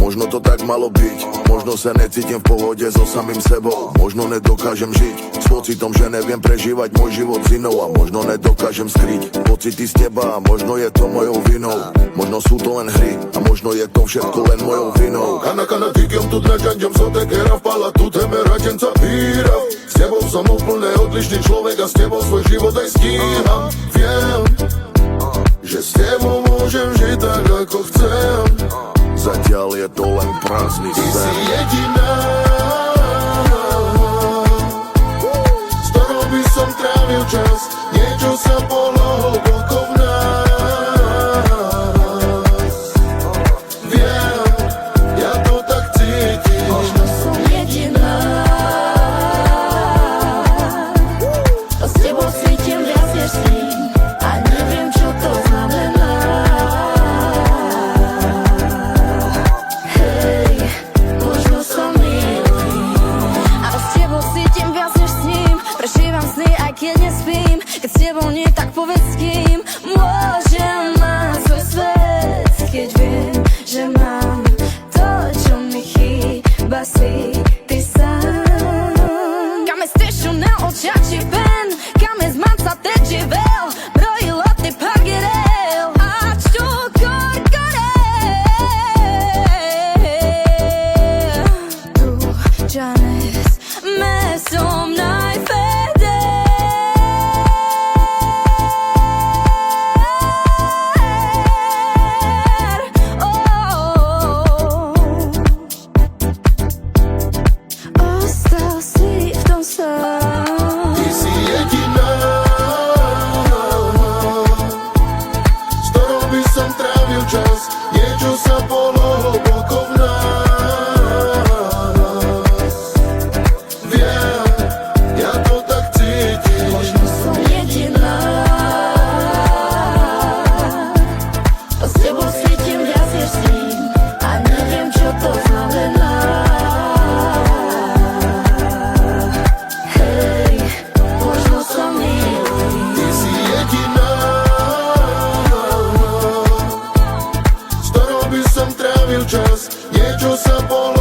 Možno to tak malo byť, možno sa necítim v pohode so samým sebou. Možno nedokážem žiť s pocitom, že neviem prežívať môj život s inou. A možno nedokážem skryť pocity z teba, a možno je to mojou vinou. Možno sú to len hry a možno je to všetko len mojou vinou. Kana tykam tu naťaňam so tekera vpala tu teme radenca víra. S tebou som úplne odlišný človek a s tebou svoj život aj stíham. Viem, že s tebou môžem žiť tak ako chcem. Zatiaľ je to len prázdny sen. Ty si jediná, s ktorou by som trávil čas. Niečo sa bolo hlboko v nás. Viem, ja to tak cítim. Možno som jediná, to s tebou cítim viac než s ním. A neviem, čo to znamená. Prežívam sny, aj keď nespím. Keď s tebou nie, tak povedz s kým. Môžem mať svoj svet, keď viem, že mám to, čo mi chýba, si ty sám. Come stesso nel očiači ven, come smanza te živel, brojilo ty pagirel, a čo korkore. Tu džanes, me som najfe. Ty si jediná, s ktorou by som trávil čas. Niečo sa bolo hlboko v nás. Viem, ja to tak cítim. Možno som jediná, to s tebou cítim viac než s ním. A neviem, čo to znamená. Čas, niečo sa bolo